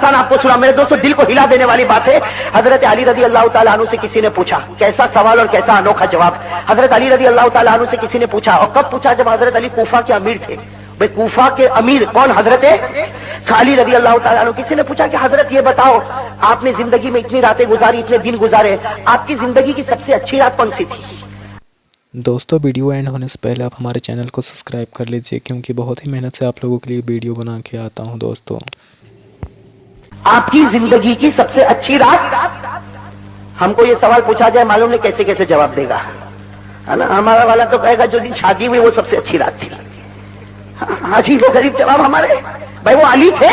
داستان آپ کو سنا میرے دوستوں, دل کو ہلا دینے والی بات ہے. حضرت علی رضی اللہ تعالیٰ عنہ سے کسی نے پوچھا, کیسا سوال اور کیسا انوکھا جواب. حضرت علی رضی اللہ تعالیٰ عنہ سے کسی نے پوچھا, اور کب پوچھا؟ جب حضرت علی کوفہ کے امیر تھے. بھائی کوفہ کے امیر کون؟ حضرت علی رضی اللہ تعالیٰ عنہ. کسی نے پوچھا کہ حضرت یہ بتاؤ, آپ نے زندگی میں اتنی راتیں گزاری, اتنے دن گزارے, آپ کی زندگی کی سب سے اچھی رات کون سی تھی؟ دوستو ویڈیو اینڈ ہونے سے پہلے آپ ہمارے چینل کو سبسکرائب کر لیجئے, کیونکہ بہت ہی محنت سے آپ لوگوں کے لیے ویڈیو بنا کے آتا ہوں. دوستو آپ کی زندگی کی سب سے اچھی رات, ہم کو یہ سوال پوچھا جائے معلوم نہیں کیسے کیسے جواب دے گا, ہے نا. ہمارا والا تو کہے گا جو دن شادی ہوئی وہ سب سے اچھی رات تھی. عجیب و غریب جواب ہمارے. بھائی وہ علی تھے,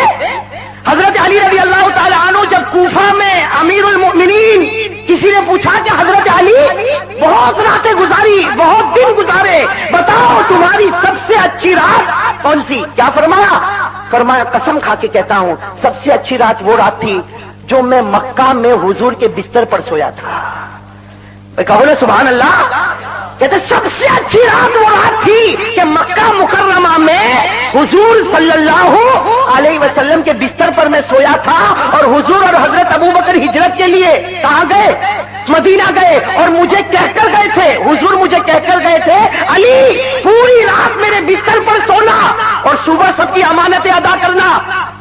حضرت علی رضی اللہ تعالیٰ عنہ جب کوفہ میں امیر المؤمنین, کسی نے پوچھا کہ حضرت علی بہت راتیں گزاری, بہت دن گزارے, بتاؤ تمہاری سب سے اچھی رات کون سی؟ کیا فرمایا؟ فرمایا قسم کھا کے کہتا ہوں سب سے اچھی رات وہ رات تھی جو میں مکہ میں حضور کے بستر پر سویا تھا. کہو نا سبحان اللہ. کہتے سب سے اچھی رات وہ رات تھی کہ مکہ مکرمہ میں حضور صلی اللہ علیہ وسلم کے بستر پر میں سویا تھا, اور حضور اور حضرت ابو بکر ہجرت کے لیے کہاں گئے؟ مدینہ گئے, اور مجھے کہہ کر گئے تھے, حضور مجھے کہہ کر گئے تھے, علی پوری رات میرے بستر پر سونا اور صبح سب کی امانتیں ادا کرنا.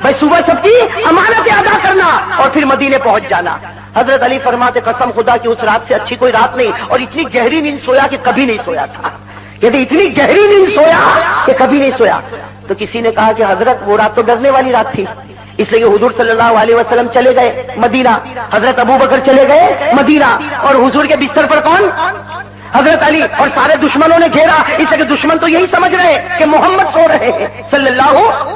بھائی صبح سب کی امانتیں ادا کرنا اور پھر مدینے پہنچ جانا. حضرت علی فرماتے قسم خدا کی اس رات سے اچھی کوئی رات نہیں, اور اتنی گہری نیند سویا کہ کبھی نہیں سویا تھا. یعنی اتنی گہری نیند سویا کہ کبھی نہیں سویا. تو کسی نے کہا کہ حضرت وہ رات تو ڈرنے والی رات تھی, اس لیے کہ حضور صلی اللہ علیہ وسلم چلے گئے مدینہ, حضرت ابو بکر چلے گئے مدینہ, اور حضور کے بستر پر کون؟ حضرت علی. اور سارے دشمنوں نے گھیرا, اس لیے کہ دشمن تو یہی سمجھ رہے کہ محمد سو رہے ہیں صلی اللہ,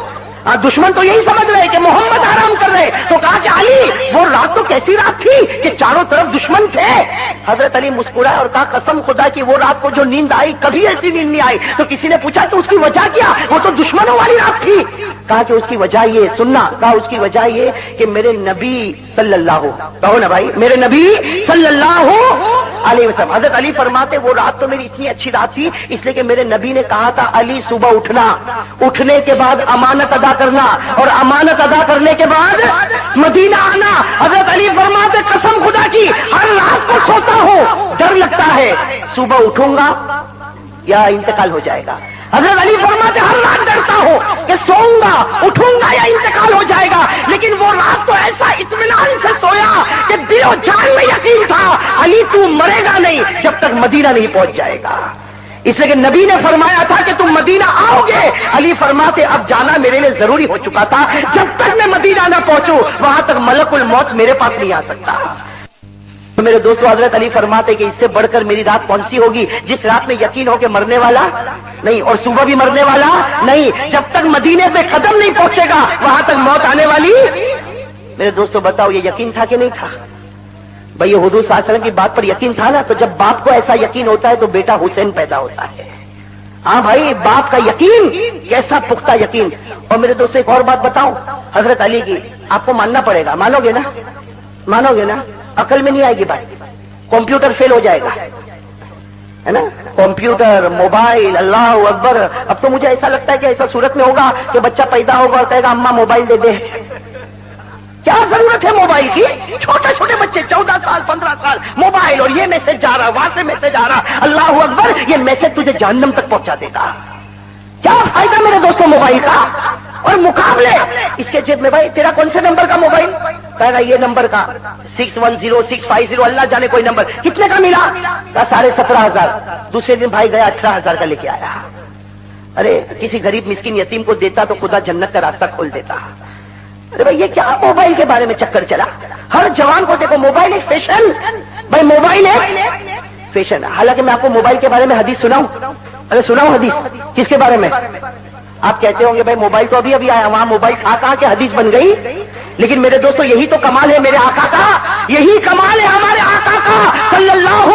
دشمن تو یہی سمجھ رہے کہ محمد آرام کر رہے. تو کہا کہ علی وہ رات تو کیسی رات تھی کہ چاروں طرف دشمن تھے. حضرت علی مسکرائے اور کہا قسم خدا کی وہ رات کو جو نیند آئی کبھی ایسی نیند نہیں آئی. تو کسی نے پوچھا کہ اس کی وجہ کیا؟ وہ تو دشمنوں والی رات تھی. کہا کہ اس کی وجہ یہ, سننا, کہا اس کی وجہ یہ کہ میرے نبی صلی اللہ, کہو نا بھائی, میرے نبی صلی اللہ علیہ وسلم. حضرت علی فرماتے وہ رات تو میری اتنی اچھی رات تھی اس لیے کہ میرے نبی نے کہا تھا علی صبح اٹھنا, اٹھنے کے بعد امانت ادا کرنا, اور امانت ادا کرنے کے بعد مدینہ آنا. حضرت علی فرماتے قسم خدا کی ہر رات کو سوتا ہوں, ڈر لگتا ہے صبح اٹھوں گا یا انتقال ہو جائے گا. حضرت علی فرماتے ہر رات ڈرتا ہوں کہ سوؤں گا, اٹھوں گا یا انتقال ہو جائے گا. لیکن وہ رات تو ایسا اطمینان سے سویا کہ دل و جان میں یقین تھا علی تو مرے گا نہیں جب تک مدینہ نہیں پہنچ جائے گا. اس لیے کہ نبی نے فرمایا تھا کہ تم مدینہ آؤ گے. علی فرماتے اب جانا میرے لیے ضروری ہو چکا تھا, جب تک میں مدینہ نہ پہنچوں وہاں تک ملک الموت میرے پاس نہیں آ سکتا. تو میرے دوستو حضرت علی فرماتے کہ اس سے بڑھ کر میری رات کون سی ہوگی جس رات میں یقین ہو کہ مرنے والا نہیں اور صبح بھی مرنے والا نہیں. جب تک مدینے پہ قدم نہیں پہنچے گا وہاں تک موت آنے والی. میرے دوستو بتاؤ یہ یقین تھا کہ نہیں تھا؟ بھئی یہ حضور صلی اللہ علیہ وسلم کی بات پر یقین تھا نا. تو جب باپ کو ایسا یقین ہوتا ہے تو بیٹا حسین پیدا ہوتا ہے. ہاں بھائی باپ کا یقین کیسا پختہ یقین. اور میرے دوستو ایک اور بات بتاؤں حضرت علی کی, آپ کو ماننا پڑے گا, مانو گے نا؟ مانو گے نا؟ عقل میں نہیں آئے گی بات. کمپیوٹر فیل ہو جائے گا, ہے نا, کمپیوٹر, موبائل, اللہ اکبر. اب تو مجھے ایسا لگتا ہے کہ ایسا صورت میں ہوگا کہ بچہ پیدا ہوگا اور کہے گا اماں موبائل دے دے. کیا ضرورت ہے موبائل کی؟ چھوٹے چھوٹے بچے 14 سال 15 سال موبائل, اور یہ میسج جا رہا, وہاں سے میسج آ رہا, اللہ اکبر. یہ میسج تجھے جہنم تک پہنچا دے گا. کیا فائدہ میرے دوستوں موبائل کا؟ اور مقابلے اس کے جیب میں, بھائی تیرا کون سے نمبر کا موبائل؟ کہے گا یہ نمبر کا 610 650, اللہ جانے کوئی نمبر. کتنے کا ملا؟ کہا 17,500. دوسرے دن بھائی گیا 18,000 کا لے کے آیا. ارے کسی غریب مسکین یتیم کو دیتا تو خدا جنت کا راستہ کھول دیتا. ارے بھائی یہ کیا موبائل کے بارے میں چکر چلا؟ ہر جوان کو دیکھو موبائل ایک فیشن. بھائی موبائل ایک فیشن. حالانکہ میں آپ کو موبائل کے بارے میں حدیث سناؤں. ارے سناؤں حدیث. کس کے بارے میں؟ آپ کہتے ہوں گے بھائی موبائل تو ابھی ابھی آیا, وہاں موبائل تھا کہاں کہ حدیث بن گئی. لیکن میرے دوستو یہی تو کمال ہے میرے آقا کا, یہی کمال ہے ہمارے آقا کا صلی اللہ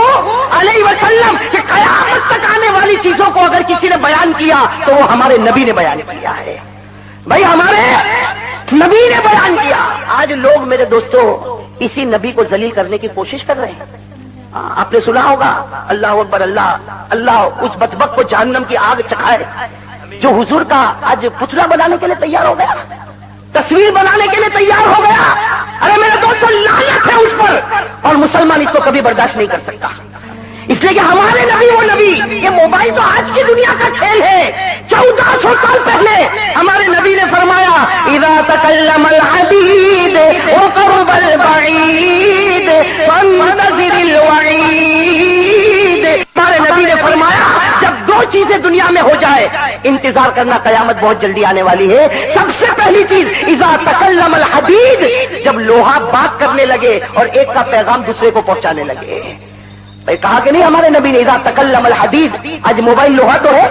علیہ وسلم کہ قیامت تک آنے والی چیزوں کو اگر کسی نے بیان کیا تو وہ ہمارے نبی نے بیان کیا ہے. بھائی ہمارے نبی نے بیان کیا. آج لوگ میرے دوستو اسی نبی کو ذلیل کرنے کی کوشش کر رہے ہیں. آپ نے سنا ہوگا اللہ اکبر, اللہ اللہ اس بدبخت کو جہنم کی آگ چکھائے جو حضور کا آج پتلا بنانے کے لیے تیار ہو گیا, تصویر بنانے کے لیے تیار ہو گیا. कभी बर्दाश्त नहीं कर सकता। इसलिए कि हमारे नबी वो नबी, ये मोबाइल तो आज की दुनिया का खेल है। 1400 साल पहले हमारे नबी ने फरमाया, इज़ा तकल्लमल हदीद व क़रबल बईद फंतज़िरिल वईद। हमारे नबी ने फरमाया, जब दो चीजें दुनिया में हो जाए, इंतजार करना, कयामत बहुत जल्दी आने वाली है। सबसे पहली चीज, इज़ा तकल्लमल हदीद, जब लोहा बात करने लगे और एक का पैगाम दूसरे को पहुंचाने लगे। भाई कहा कि नहीं हमारे नबी ने, इज़ा तकल्लमल हदीद, आज मोबाइल लोहा तो है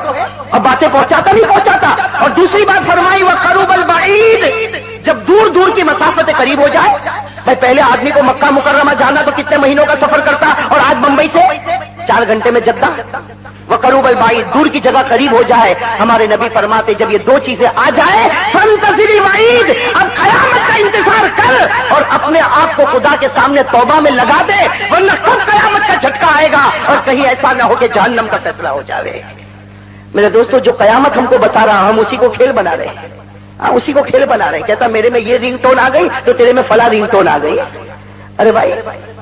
और बातें पहुंचाता नहीं पहुंचाता। और दूसरी बात फरमाई, व क़रबल बईद, जब दूर दूर की मसाफतें करीब हो जाए। भाई पहले आदमी को मक्का मुकर्रमा जाना तो कितने महीनों का सफर करता, और आज मुंबई से 4 घंटे में जद्दा। व क़रबल बईद, दूर की जगह करीब हो जाए। हमारे नबी फरमाते, जब ये दो चीजें आ जाए, फंतज़िरिल वईद, अब कयामत का इंतजार कर और अपने आप को खुदा के सामने तौबा में लगा दे, वरना कब कयामत का झटका आएगा और कहीं ऐसा न हो कि जहन्नम का फैसला हो जाए। मेरे दोस्तों, जो कयामत हमको बता रहा, हम उसी को खेल बना रहे हैं। उसी को खेल बना रहे हैं। कहता मेरे में ये रिंगटोन आ गई तो तेरे में फला रिंगटोन आ गई। अरे भाई,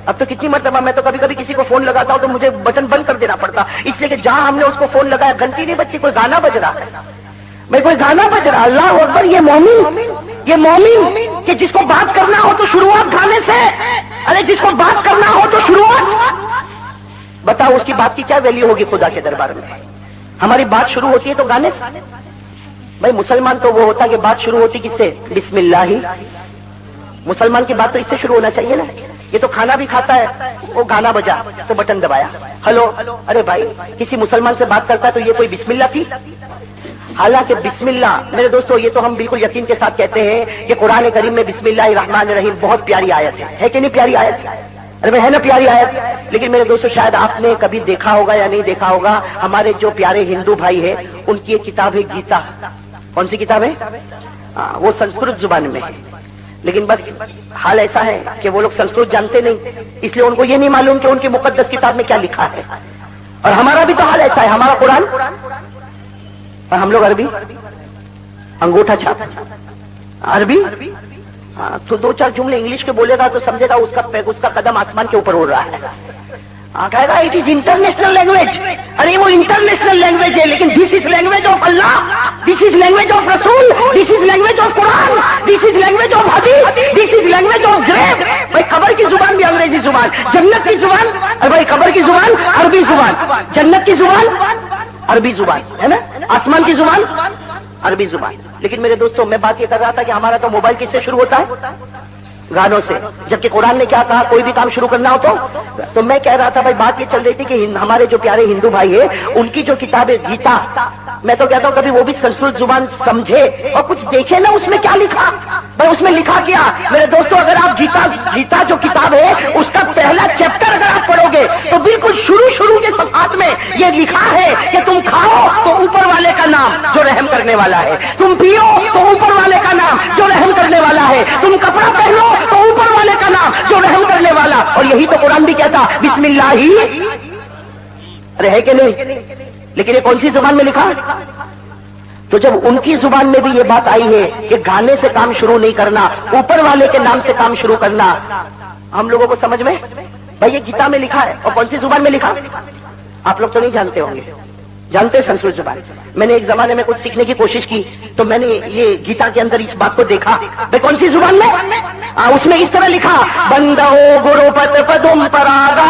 अब तो कितनी मरतबा मैं तो कभी कभी किसी को फोन लगाता हूं तो मुझे बटन बंद कर देना पड़ता, इसलिए कि जहां हमने उसको फोन लगाया घंटी नहीं बजती, कोई गाना बज रहा है। भाई कोई गाना बज रहा, अल्लाह अकबर, ये मोमिन कि जिसको बात करना हो तो शुरुआत गाने से। अरे जिसको बात करना हो तो शुरुआत, बताओ उसकी बात की क्या वैल्यू होगी खुदा के दरबार में। हमारी बात शुरू होती है तो गाने से। भाई मुसलमान तो वो होता कि बात शुरू होती किससे, बिस्मिल्लाह। मुसलमान की बात तो इससे शुरू होना चाहिए ना। ये तो खाना भी खाता है, वो गाना बजा तो बटन दबाया, हेलो। अरे भाई, किसी मुसलमान से बात करता है तो ये कोई बिस्मिल्लाह थी? हालांकि बिस्मिल्लाह, मेरे दोस्तों, ये तो हम बिल्कुल यकीन के साथ कहते हैं कि कुरान करीम में बिस्मिल्लाहिर्रहमानिर्रहीम बहुत प्यारी आयत है कि नहीं प्यारी आयत? अरे भाई है ना प्यारी आयत। लेकिन मेरे दोस्तों, शायद आपने कभी देखा होगा या नहीं देखा होगा, हमारे जो प्यारे हिंदू भाई है उनकी एक किताब है गीता। कौन सी किताब है? वो संस्कृत जुबान में है। लेकिन बस हाल ऐसा है कि वो लोग संस्कृत जानते नहीं, इसलिए उनको ये नहीं मालूम कि उनकी मुकद्दस किताब में क्या लिखा है। और हमारा भी तो हाल ऐसा है, हमारा कुरान और हम लोग अरबी, अंगूठा छाप अरबी। तो 2-4 जुमले इंग्लिश के बोलेगा तो समझेगा उसका कदम आसमान के ऊपर उड़ रहा है। कहेगा इट इज इंटरनेशनल लैंग्वेज। अरे वो इंटरनेशनल लैंग्वेज है, लेकिन this is language of Allah, this is language of Rasool, this is language of Quran, this is language of Hadith, this is language of grave. भाई कब्र की जुबान भी अंग्रेजी जुबान, जन्नत की जुबान, अरे भाई कब्र की जुबान अरबी जुबान, जन्नत की जुबान अरबी जुबान है ना, आसमान की जुबान अरबी जुबान। लेकिन मेरे दोस्तों, मैं बात ये कर रहा था कि हमारा तो मोबाइल किससे शुरू होता है? गानों से। जबकि कुरान ने क्या कहा, कोई भी काम शुरू करना हो तो मैं कह रहा था भाई, बात ये चल रही थी कि हमारे जो प्यारे हिंदू भाई है उनकी जो किताब है गीता, मैं तो कहता हूं कभी वो भी संस्कृत जुबान समझे और कुछ देखे ना उसमें क्या लिखा। भाई उसमें लिखा क्या? मेरे दोस्तों, अगर आप गीता जो किताब है उसका पहला चैप्टर अगर आप पढ़ोगे तो बिल्कुल शुरू के सफ़ात में ये लिखा है कि तुम खाओ तो ऊपर वाले का नाम जो रहम करने वाला है, तुम पियो तो ऊपर वाले का नाम जो रहम करने वाला है, तुम कपड़ा पहनो तो ऊपर वाले का नाम जो रहम करने वाला। और यही तो कुरान भी कहता, बिस्मिल्लाही। अरे है कि नहीं? लेकिन ये कौन सी जुबान में लिखा? तो जब उनकी जुबान में भी ये बात आई है कि गाने से काम शुरू नहीं करना, ऊपर वाले के नाम से काम शुरू करना, हम लोगों को समझ में भाई ये गीता में लिखा है। और कौन सी जुबान में लिखा? आप लोग तो नहीं जानते होंगे, जानते हैं संस्कृत जुबान। मैंने एक जमाने में कुछ सीखने की कोशिश की तो मैंने ये गीता के अंदर इस बात को देखा। भाई कौन सी जुबान में? उसमें इस तरह लिखा, बंदो गुरुपत पदुम परागा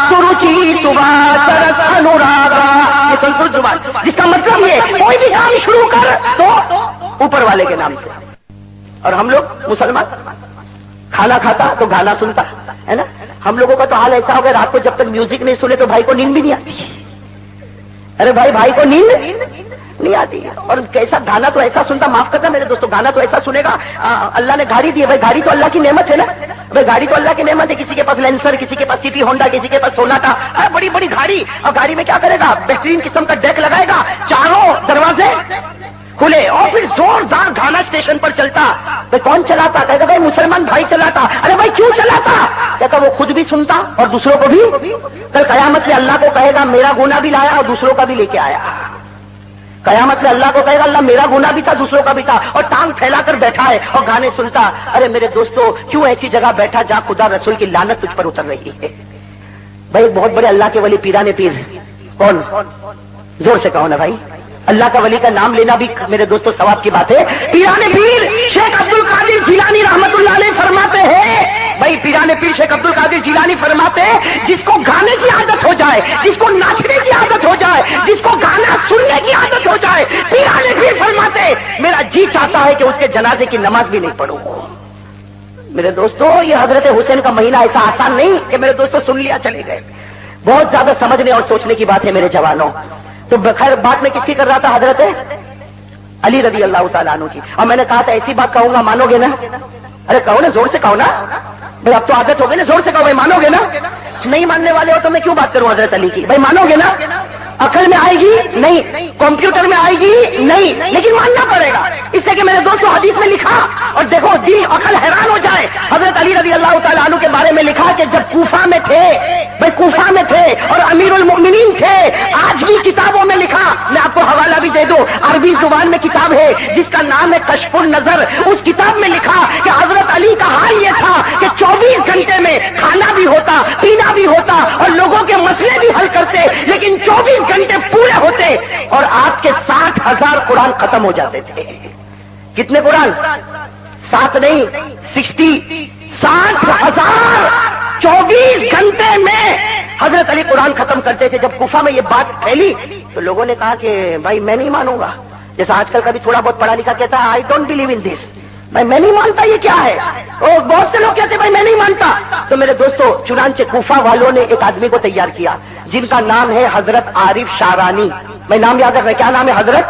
सुरुचि सुभा सरस अनुरागा। ये संस्कृत जुबान, जिसका मतलब ये कोई भी काम शुरू कर तो ऊपर वाले के नाम से। और हम लोग मुसलमान खाना खाता तो गाना सुनता है ना। हम लोगों का तो हाल ऐसा हो गया, रात को जब तक म्यूजिक नहीं सुने तो भाई को नींद भी नहीं आती। अरे भाई को नींद नहीं आती। और कैसा गाना तो ऐसा सुनता, माफ करना मेरे दोस्तों, गाना तो ऐसा सुनेगा। अल्लाह ने गाड़ी दी है, भाई गाड़ी तो अल्लाह की नेमत है ना। भाई गाड़ी तो अल्लाह की नेमत है। किसी के पास लेंसर, किसी के पास सिटी होंडा, किसी के पास सोनाटा, बड़ी बड़ी गाड़ी। और गाड़ी में क्या करेगा? बेहतरीन किस्म का डेक लगाएगा, चारों दरवाजे खुले और फिर जोरदार गाना स्टेशन पर चलता। भाई कौन चलाता? कहता भाई मुसलमान भाई चलाता। अरे भाई क्यों चलाता? कहता वो खुद भी सुनता और दूसरों को भी। कल कयामत में अल्लाह को कहेगा मेरा गुनाह भी लाया और दूसरों का भी लेके आया। कयामत में अल्लाह को कहेगा अल्लाह मेरा गुनाह भी था, दूसरों का भी था, और टांग फैलाकर बैठा है और गाने सुनता। अरे मेरे दोस्तों, क्यों ऐसी जगह बैठा जहां खुदा रसूल की लानत तुझ पर उतर रही है? भाई एक बहुत बड़े अल्लाह के वली पीराने पीर कौन, जोर से कहो ना भाई। अल्लाह का वली का नाम लेना भी मेरे दोस्तों सवाब की बात है। पीराने पीर शेख अब्दुल कादिर जिलानी रहमतुल्लाह अलैह फरमाते हैं, भाई पीराने पीर शेख अब्दुल कादिर जिलानी फरमाते हैं, जिसको गाने की आदत हो जाए, जिसको नाचने की आदत हो जाए, जिसको गाना सुनने की आदत हो जाए, पीराने पीर फरमाते मेरा जी चाहता है कि उसके जनाजे की नमाज भी नहीं पढ़ूं। मेरे दोस्तों ये हजरत हुसैन का महीना ऐसा आसान नहीं कि मेरे दोस्तों सुन लिया चले गए, बहुत ज्यादा समझने और सोचने की बात है मेरे जवानों। तो खैर बात में किसकी कर रहा था, हजरत अली रजी अल्लाह तआला अन्हु की। और मैंने कहा था ऐसी बात कहूंगा मानोगे ना, अरे कहो ना, जोर से कहो ना भाई, अब तो आदत हो गई ना, जोर से कहो भाई, मानोगे ना। नहीं मानने वाले हो तो मैं क्यों बात करूं हजरत अली की, भाई मानोगे ना। अकल में आएगी नहीं, कंप्यूटर में आएगी नहीं, लेकिन मानना पड़ेगा, इससे कि मेरे दोस्तों हदीस में लिखा, और देखो दिल अकल हैरान हो जाए, हजरत अली रजी अल्लाह तआला अन्हु के बारे में लिखा कि जब कूफा में थे, भाई कूफा में थे और अमीरुल मोमिनीन थे। आज भी किताबों में लिखा, मैं आपको हवाला भी दे दूं, अरबी जुबान में किताब है जिसका नाम है कश्फुन नजर, उस किताब में लिखा कि हजरत अली का हाल यह था कि 24 घंटे में खाना भी होता, पीना भी होता और लोगों के मसले भी हल करते, लेकिन 24 घंटे पूरे होते और आपके 60,000 कुरान खत्म हो जाते थे। कितने कुरान, 7 नहीं 60,000 24 घंटे में हजरत अली कुरान खत्म करते थे। जब कुफा में ये बात फैली तो लोगों ने कहा कि भाई मैं नहीं मानूंगा, जैसा आजकल का भी थोड़ा बहुत पढ़ा लिखा कहता है I don't believe in this, भाई मैं नहीं मानता ये क्या है। और बहुत से लोग कहते हैं भाई मैं नहीं मानता। तो मेरे दोस्तों चुनांचे कूफा वालों ने एक आदमी को तैयार किया जिनका नाम है हजरत आरिफ शारानी, मैं नाम याद रख रहा, क्या नाम है हजरत,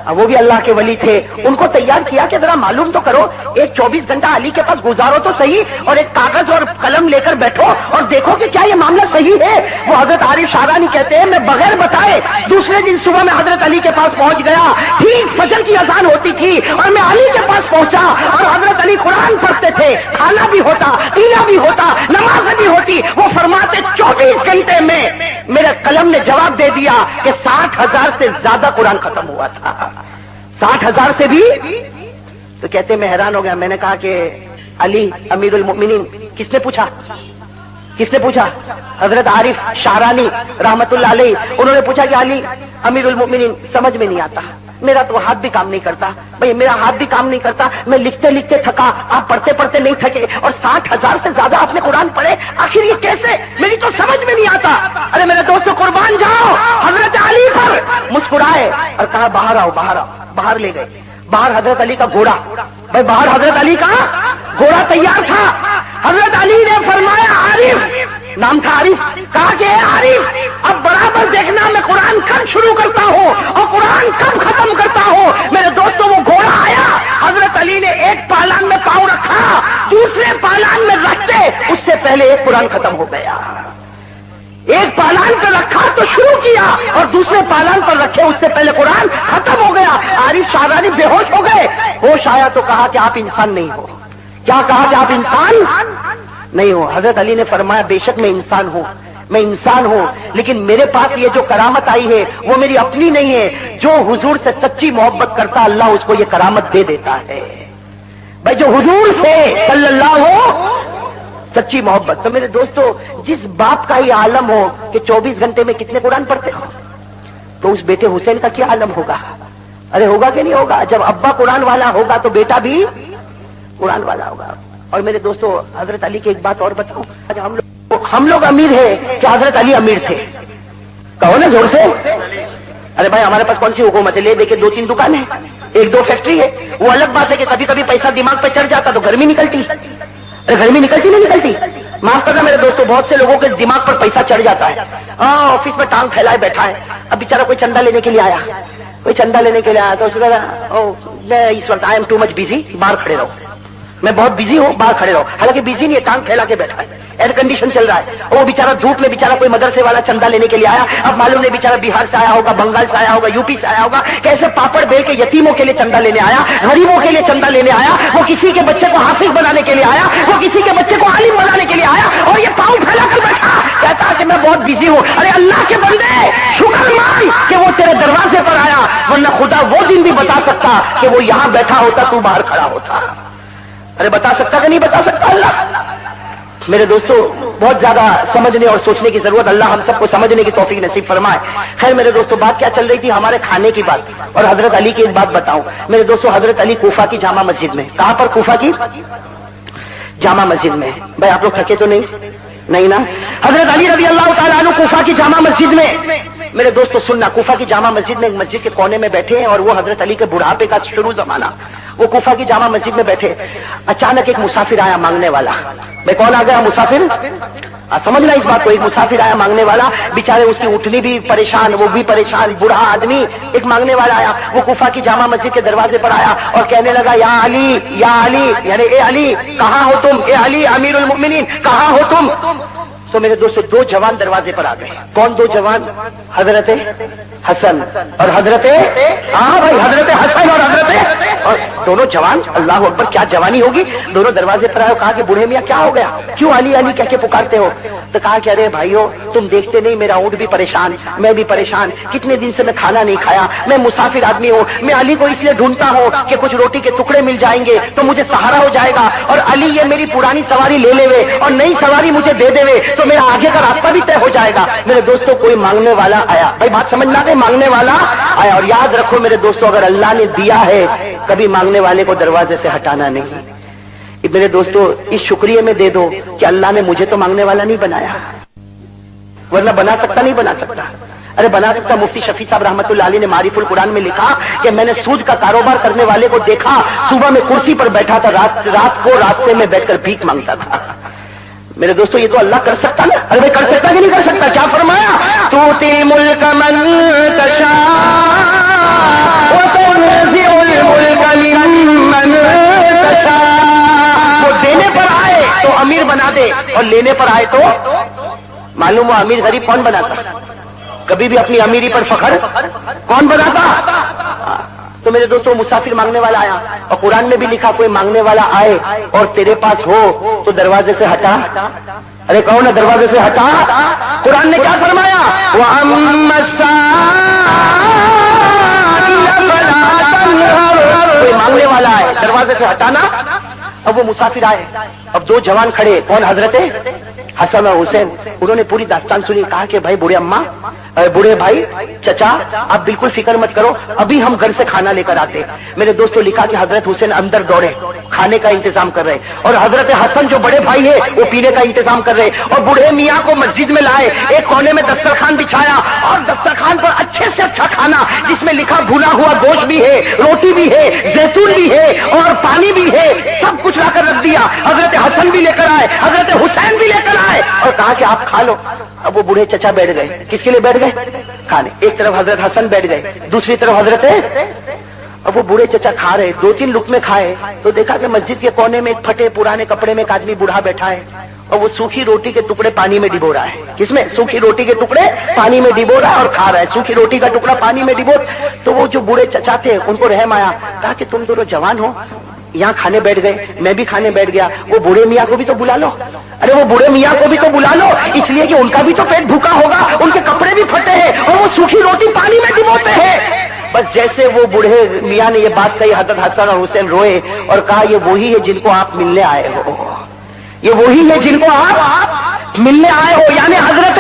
वो भी अल्लाह के वली थे। उनको तैयार किया कि जरा मालूम तो करो, एक 24 घंटा अली के पास गुजारो तो सही और एक कागज और कलम लेकर बैठो और देखो कि क्या ये मामला सही है। वो हजरत आरिफ शारानी कहते हैं मैं बगैर बताए दूसरे दिन सुबह में हजरत अली के पास पहुंच गया, ठीक फजर की अजान होती थी और मैं अली के पास पहुंचा और हजरत अली कुरान पढ़ते थे, खाना भी होता, पीना भी होता, नमाज भी होती। वो फरमाते 24 घंटे में मेरे कलम ने जवाब दे दिया कि 60,000 से ज्यादा कुरान खत्म हुआ था। 60,000 से भी। तो कहते मैं हैरान हो गया, मैंने कहा कि अली अमीरुल मोमिनीन, किसने पूछा, किसने पूछा, हजरत आरिफ शारानी रहमतुल्लाह अलैह, उन्होंने पूछा कि अली अमीरुल मोमिनीन समझ में नहीं आता, मेरा तो हाथ भी काम नहीं करता, भाई मेरा हाथ भी काम नहीं करता, मैं लिखते लिखते थका, आप पढ़ते पढ़ते नहीं थके और 60,000 से ज्यादा आपने कुरान पढ़े, आखिर ये कैसे, मेरी तो समझ में नहीं आता। अरे मेरे दोस्तों कुर्बान जाओ हजरत अली पर। मुस्कुराए और कहा बाहर आओ, बाहर आओ, बाहर ले गए। बाहर हजरत अली का घोड़ा, भाई बाहर हजरत अली का घोड़ा तैयार था। हजरत अली ने फरमाया आरिफ, नाम था आरिफ, कहा कि आरिफ अब बराबर देखना मैं कुरान कब शुरू करता हूँ और कुरान कब खत्म करता हूँ। मेरे दोस्तों वो घोड़ा आया, हजरत अली ने एक पालान में पांव रखा, दूसरे पालान में रखते उससे पहले एक कुरान खत्म हो गया। एक पालान पर रखा तो शुरू किया और दूसरे पालान पर रखे उससे पहले कुरान खत्म हो गया। आरिफ शारानी बेहोश हो गए, होश आया तो कहा कि आप इंसान नहीं हो। क्या कहा कि आप इंसान नहीं हो। हजरत अली ने फरमाया बेशक मैं इंसान हूं, मैं इंसान हूं, लेकिन मेरे पास ये जो करामत आई है वो मेरी अपनी नहीं है। जो हुजूर से सच्ची मोहब्बत करता अल्लाह उसको ये करामत दे देता है। भाई जो हुजूर से सल्लल्लाहु सच्ची मोहब्बत। तो मेरे दोस्तों जिस बाप का ही आलम हो कि 24 घंटे में कितने कुरान पढ़ते हो, तो उस बेटे हुसैन का क्या आलम होगा। अरे होगा कि नहीं होगा। जब अब्बा कुरान वाला होगा तो बेटा भी कुरान वाला होगा। और मेरे दोस्तों हजरत अली की एक बात और बताऊं, हम लोग अमीर है कि हजरत अली अमीर थे, कहो ना जोर से। अरे भाई हमारे पास कौन सी हुकूमत है, ले देखे 2-3 दुकान है, 1-2 फैक्ट्री है। वो अलग बात है कि कभी कभी पैसा दिमाग पे चढ़ जाता तो गर्मी निकलती। अरे गर्मी निकलती नहीं निकलती, माफ करना मेरे दोस्तों, बहुत से लोगों के दिमाग पर पैसा चढ़ जाता है। ऑफिस में टांग फैलाए बैठा है, अब बेचारा कोई चंदा लेने के लिए आया, कोई चंदा लेने के लिए आया तो उसको कहा इस वक्त I am too much busy, बाहर खड़े रहो, मैं बहुत बिजी हूँ, बाहर खड़े रहो। हालांकि बिजी नहीं है, टांग फैला के बैठा है, एयर कंडीशन चल रहा है। वो बेचारा धूप में बेचारा कोई मदरसे वाला चंदा लेने के लिए आया। अब मालूम नहीं बेचारा बिहार से आया होगा, बंगाल से आया होगा, यूपी से आया होगा, कैसे पापड़ बेल के यतीमों के लिए चंदा लेने आया, गरीबों के लिए चंदा लेने आया। वो किसी के बच्चे को हाफिज बनाने के लिए आया, वो किसी के बच्चे को आलिम बनाने के लिए आया और ये पाँव फैला कर बैठा, कहता कि मैं बहुत बिजी हूँ। अरे अल्लाह के बंदे शुक्र मान कि वो तेरे दरवाजे पर आया, वरना खुदा वो दिन भी बता सकता कि वो यहाँ बैठा होता, तू बाहर खड़ा होता। अरे बता सकता कि नहीं बता सकता अल्लाह। میرے دوستوں بہت زیادہ سمجھنے اور سوچنے کی ضرورت، اللہ ہم سب کو سمجھنے کی توفیق نصیب فرمائے۔ خیر میرے دوستوں، بات کیا چل رہی تھی؟ ہمارے کھانے کی بات، اور حضرت علی کی ایک بات بتاؤں میرے دوستوں، حضرت علی کوفہ کی جامع مسجد میں، کہاں پر؟ کوفہ کی جامع مسجد میں۔ بھائی آپ لوگ تھکے تو نہیں نا؟ حضرت علی رضی اللہ تعالیٰ عنہ کوفہ کی جامع مسجد میں، میرے دوستوں سننا، کوفہ کی جامع مسجد میں ایک مسجد کے کونے میں بیٹھے ہیں، اور وہ حضرت علی کے بڑھاپے کا شروع زمانہ، وہ کوفہ کی جامع مسجد میں بیٹھے، اچانک ایک مسافر آیا مانگنے والا۔ میں کون آ گیا؟ مسافر۔ سمجھنا اس بات کو، ایک مسافر آیا مانگنے والا، بیچارے اس کی اٹھنی بھی پریشان، وہ بھی پریشان، بوڑھا آدمی، ایک مانگنے والا آیا، وہ کوفہ کی جامع مسجد کے دروازے پر آیا اور کہنے لگا یا علی یا علی، یعنی اے علی کہاں ہو تم، اے علی امیر المؤمنین کہاں ہو تم؟ تو میرے دوستو دو جوان دروازے پر آ گئے۔ کون دو جوان؟ حضرت حسن اور حضرت، ہاں بھائی حضرت حسن اور حضرت، اور دونوں جوان، اللہ اکبر کیا جوانی ہوگی، دونوں دروازے پر آئے اور کہا کہ بوڑھے میاں کیا ہو گیا، کیوں علی علی کہہ کے پکارتے ہو؟ تو کہا کہ ارے بھائیو تم دیکھتے نہیں میرا اونٹ بھی پریشان، میں بھی پریشان، کتنے دن سے میں کھانا نہیں کھایا، میں مسافر آدمی ہوں، میں علی کو اس لیے ڈھونڈتا ہوں کہ کچھ روٹی کے ٹکڑے مل جائیں گے تو مجھے سہارا ہو جائے گا، اور علی یہ میری پرانی سواری لے لے اور نئی سواری مجھے دے دے تو میرا آگے کا راستہ بھی طے ہو جائے گا۔ میرے دوستوں کوئی مانگنے والا آیا، بھائی بات سمجھنا کہ مانگنے والا آیا، اور یاد رکھو میرے دوستوں اگر اللہ نے دیا ہے کبھی مانگنے والے کو دروازے سے ہٹانا نہیں۔ میرے دوستوں اس شکریہ میں دے دو کہ اللہ نے مجھے تو مانگنے والا نہیں بنایا، ورنہ بنا سکتا نہیں بنا سکتا، ارے بنا سکتا۔ مفتی شفیع صاحب رحمۃ اللہ علیہ نے معارف القرآن میں لکھا کہ میں نے سود کا کاروبار کرنے والے کو دیکھا، صبح میں کرسی پر بیٹھا تھا، رات کو راستے میں بیٹھ کر بھیک مانگتا تھا۔ میرے دوستو یہ تو اللہ کر سکتا نا، ارے بھائی کر سکتا کہ نہیں کر سکتا؟ کیا فرمایا؟ تؤتی الملک من تشاء وتنزع الملک ممن تشاء۔ وہ دینے پر آئے تو امیر بنا دے، اور لینے پر آئے تو معلوم ہو امیر غریب کون بناتا؟ کبھی بھی اپنی امیری پر فخر کون بناتا؟ تو میرے دوستوں مسافر مانگنے والا آیا، اور قرآن میں بھی لکھا کوئی مانگنے والا آئے اور تیرے پاس ہو تو دروازے سے ہٹا، ارے کہو نا دروازے سے ہٹا۔ قرآن نے کیا فرمایا؟ وَأَمَّا السَّائِلَ فَلَا تَنْهَرْ۔ کوئی مانگنے والا آئے دروازے سے ہٹانا۔ اب وہ مسافر آئے، اب دو جوان کھڑے، کون؟ حضرت حسن اور حسین۔ انہوں نے پوری داستان سنی، کہا کہ بھائی بوڑھے اماں، بوڑھے بھائی، چچا آپ بالکل فکر مت کرو، ابھی ہم گھر سے کھانا لے کر آتے۔ میرے دوستوں لکھا کہ حضرت حسین اندر دوڑے، کھانے کا انتظام کر رہے، اور حضرت حسن جو بڑے بھائی ہے وہ پینے کا انتظام کر رہے، اور بوڑھے میاں کو مسجد میں لائے، ایک کونے میں دسترخوان بچھایا، اور دسترخوان پر اچھے سے اچھا کھانا جس میں لکھا بھنا ہوا گوشت بھی ہے، روٹی بھی ہے، زیتون بھی ہے، اور پانی بھی ہے، سب کچھ لا کر رکھ دیا۔ حضرت حسن بھی لے کر آئے، حضرت حسین بھی لے کر آئے، اور کہا کہ آپ کھا لو۔ اب وہ بوڑھے چچا بیٹھ گئے، کس کے لیے بیٹھ گئے؟ کھانے۔ ایک طرف حضرت حسن بیٹھ گئے، دوسری طرف حضرت، اب وہ بوڑھے چچا کھا رہے، دو تین لقمے کھائے تو دیکھا کہ مسجد کے کونے میں ایک پھٹے پرانے کپڑے میں ایک آدمی بوڑھا بیٹھا ہے، اور وہ سوکھی روٹی کے ٹکڑے پانی میں ڈبو رہا ہے۔ کس میں؟ سوکھی روٹی کے ٹکڑے پانی میں ڈبو رہا ہے اور کھا رہا ہے، سوکھی روٹی کا ٹکڑا پانی میں ڈبو۔ تو وہ جو بوڑھے چچا تھے ان کو رحم آیا، کہا کہ تم دونوں جوان ہو، یہاں کھانے بیٹھ گئے، میں بھی کھانے بیٹھ گیا، وہ بوڑھے میاں کو بھی تو بلا لو، ارے وہ بوڑھے میاں کو بھی تو بلا لو، اس لیے کہ ان کا بھی تو پیٹ بھوکا ہوگا، ان کے کپڑے بھی پھٹے ہیں اور وہ سوکھی روٹی پانی میں ڈبوتے ہیں۔ بس جیسے وہ بوڑھے میاں نے یہ بات کہی، حضرت حسن اور حسین روئے اور کہا یہ وہی ہے جن کو آپ ملنے آئے ہو، یہ وہی ہے جن کو آپ ملنے آئے ہو، یعنی حضرت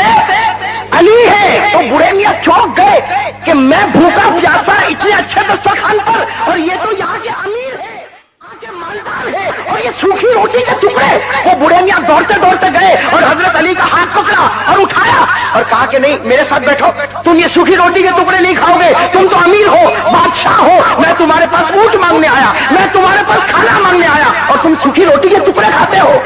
علی ہے۔ تو بوڑھے میاں چونک گئے کہ میں بھوکا پیاسا اتنے اچھے دسترخوان پر، اور یہ تو یہاں کے امیر ہے، مالدار ہے، اور یہ سوکھی روٹی کے ٹکڑے۔ وہ بوڑھے میاں دوڑتے دوڑتے گئے اور حضرت علی کا ہاتھ پکڑا اور اٹھایا اور کہا کہ نہیں میرے ساتھ بیٹھو، تم یہ سوکھی روٹی کے ٹکڑے نہیں کھاؤ گے، تم تو امیر ہو، بادشاہ ہو، میں تمہارے پاس اونٹ مانگنے آیا، میں تمہارے پاس کھانا مانگنے آیا، اور تم سوکھی روٹی کے ٹکڑے کھاتے ہو۔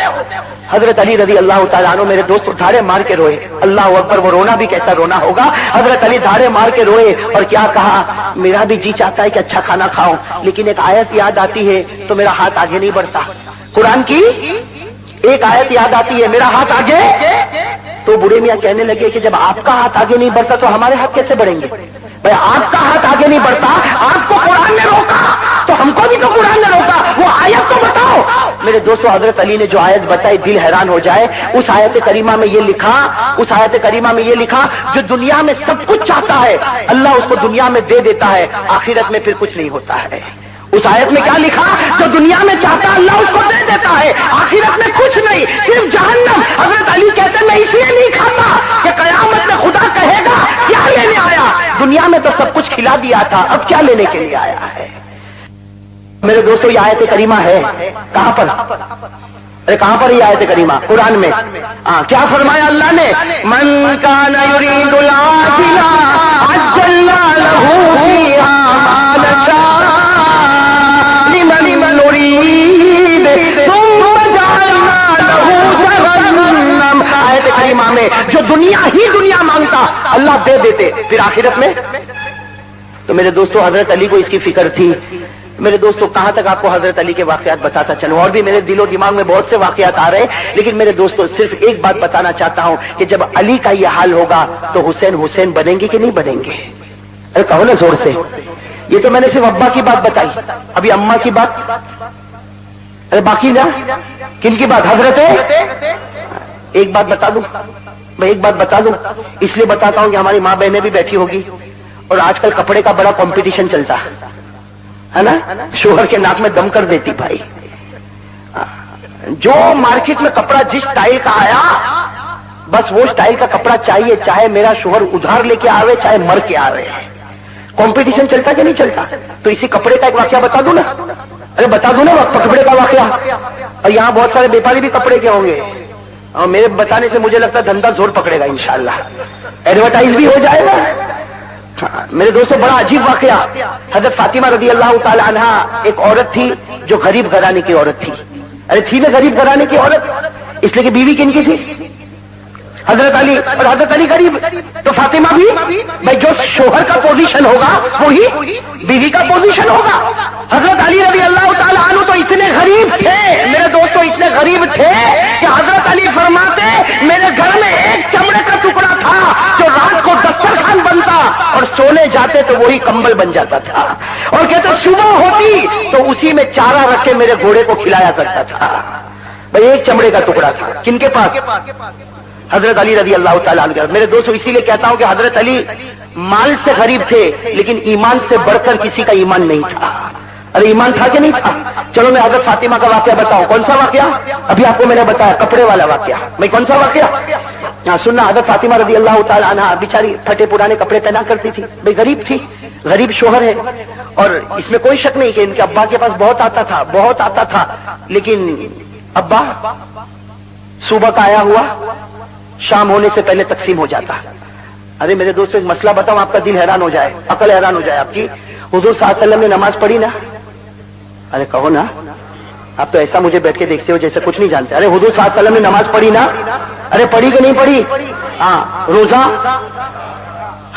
حضرت علی رضی اللہ تعالیٰ عنہ میرے دوست دھارے مار کے روئے، اللہ اکبر، وہ رونا بھی کیسا رونا ہوگا۔ حضرت علی دھارے مار کے روئے اور کیا کہا، میرا بھی جی چاہتا ہے کہ اچھا کھانا کھاؤں، لیکن ایک آیت یاد آتی ہے تو میرا ہاتھ آگے نہیں بڑھتا، قرآن کی ایک آیت یاد آتی ہے، میرا ہاتھ آگے۔ تو بوڑھے میاں کہنے لگے کہ جب آپ کا ہاتھ آگے نہیں بڑھتا تو ہمارے ہاتھ کیسے بڑھیں گے؟ بھائی آپ کا ہاتھ آگے نہیں بڑھتا، آپ کو قرآن نے روکا تو ہم کو بھی تو قرآن نے روکا، وہ آیت تو بتاؤ۔ میرے دوستو حضرت علی نے جو آیت بتائی دل حیران ہو جائے۔ اس آیت کریمہ میں یہ لکھا، اس آیت کریمہ میں یہ لکھا، جو دنیا میں سب کچھ چاہتا ہے اللہ اس کو دنیا میں دے دیتا ہے، آخرت میں پھر کچھ نہیں ہوتا ہے۔ उस आयत में क्या लिखा? जो दुनिया में चाहता अल्लाह उसको दे देता है, आखिरत में कुछ नहीं, सिर्फ जहन्नम। हजरत अली कहते मैं इसलिए नहीं खाता कि कयामत में खुदा कहेगा क्या लेने आया, दुनिया में तो सब कुछ खिला दिया था, अब क्या लेने के लिए आया है। मेरे दोस्तों, ये आयत करीमा है कहां पर? अरे कहां पर ये आयत करीमा? कुरान में। क्या फरमाया अल्लाह ने? मन काना युरीदुल आखिरा अज्जलना लहू फीहा मा नशा लिमन नुरीद सुम्मा जअलना लहू जहन्नम। आयत करीमा में जो दुनिया ही दुनिया मांगता अल्लाह दे देते, फिर आखिरत में। तो मेरे दोस्तों, हजरत अली को इसकी फिक्र थी। मेरे दोस्तों, कहां तक आपको हजरत अली के वाकयात बताता चलूं, और भी मेरे दिलो दिमाग में बहुत से वाकयात आ रहे हैं, लेकिन मेरे दोस्तों सिर्फ एक बात बताना चाहता हूं कि जब अली का यह हाल होगा तो हुसैन हुसैन बनेंगे कि नहीं बनेंगे? अरे कहो ना जोर से। ये तो मैंने सिर्फ अब्बा की बात बताई, अभी अम्मा की बात। अरे बाकी ना, किन की बात? हजरत एक बात बता दूं, मैं एक बात बता दूं, इसलिए बताता हूं कि हमारी मां बहनें भी बैठी होगी, और आजकल कपड़े का बड़ा कंपटीशन चलता है ना, शोहर के नाक में दम कर देती भाई। जो मार्केट में कपड़ा जिस स्टाइल का आया, बस वो स्टाइल का कपड़ा चाहिए, चाहे मेरा शोहर उधार लेके आवे, चाहे मर के आवे। कंपटीशन चलता कि नहीं चलता? तो इसी कपड़े का एक वाकया बता दूं ना। अरे बता दूं ना कपड़े का वाकया। और यहां बहुत सारे व्यापारी भी कपड़े के होंगे, और मेरे बताने से मुझे लगता है धंधा जोर पकड़ेगा इंशाल्लाह, एडवर्टाइज भी हो जाएगा। मेरे दोस्तों, बड़ा अजीब वाकया। हजरत फातिमा रदी अल्लाह ताला अन्हा एक औरत थी जो गरीब घराने की औरत थी। अरे थी ना गरीब घराने की औरत, इसलिए कि बीवी किनकी थी? हजरत अली। और हजरत अली गरीब, तो फातिमा भी भाई, जो शोहर का पोजीशन होगा वही बीवी का पोजीशन होगा। हजरत अली रदी अल्लाह ताला अन्हु तो इतने गरीब थे मेरे दोस्तों, इतने गरीब थे कि हजरत अली फरमाते मेरे घर में एक चमड़े का टुकड़ा था जो रात को दस्तरखान बनता, और सोने जाते तो वही कंबल बन जाता था। और कहते सुबह होती तो उसी में चारा रख के मेरे घोड़े को खिलाया करता था। भाई एक चमड़े का टुकड़ा था, किनके पास? हजरत अली रजी अल्लाह ताला अन्हु। मेरे दोस्तों, इसीलिए कहता हूं कि हजरत अली माल से गरीब थे, लेकिन ईमान से बढ़कर किसी का ईमान नहीं था। अरे ईमान था कि नहीं था? चलो मैं हजरत फातिमा का वाकया बताऊं। कौन सा वाकया? अभी आपको मैंने बताया, कपड़े वाला वाकया। भाई कौन सा वाकया? सुनना। हजरत फातिमा रजी अल्लाह ताला अन्हा बेचारी फटे पुराने कपड़े पहना करती थी। भाई गरीब थी, गरीब शोहर है, और इसमें कोई शक नहीं कि इनके अब्बा के पास बहुत आता था, बहुत आता था, लेकिन अब्बा सुबह का आया हुआ शाम होने से पहले तकसीम हो जाता। अरे मेरे दोस्तों, एक मसला बताऊं, आपका दिल हैरान हो जाए, अकल हैरान हो जाए आपकी। हुजूर सल्लल्लाहु अलैहि वसल्लम ने नमाज पढ़ी ना? अरे कहो ना, आप तो ऐसा मुझे बैठ के देखते हो जैसे कुछ नहीं जानते। अरे हुजूर सल्लल्लाहु अलैहि वसल्लम ने नमाज पढ़ी ना? अरे पढ़ी कि नहीं पढ़ी? हाँ। रोजा,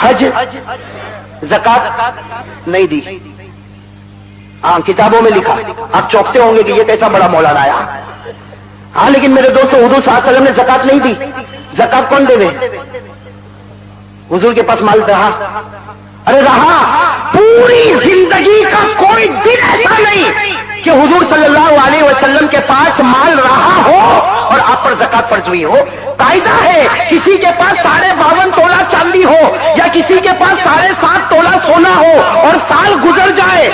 हज, ज़कात नहीं दी। हाँ, किताबों में लिखा। आप चौंकते होंगे कि ये कैसा बड़ा मौलाना आया। हाँ, लेकिन मेरे दोस्तों, हुजूर सल्लल्लाहु अलैहि वसल्लम ने ज़कात नहीं दी। ज़कात कौन देवे? हुजूर के पास माल रहा? अरे रहा। पूरी जिंदगी का कोई दिन ऐसा नहीं कि हुजूर सल्लल्लाहु अलैहि वसल्लम के पास माल रहा हो और आप पर ज़कात फर्ज हुई हो। कायदा है, किसी के पास 52.5 तोला चांदी हो या किसी के पास 7.5 तोला सोना हो और साल गुजर जाए,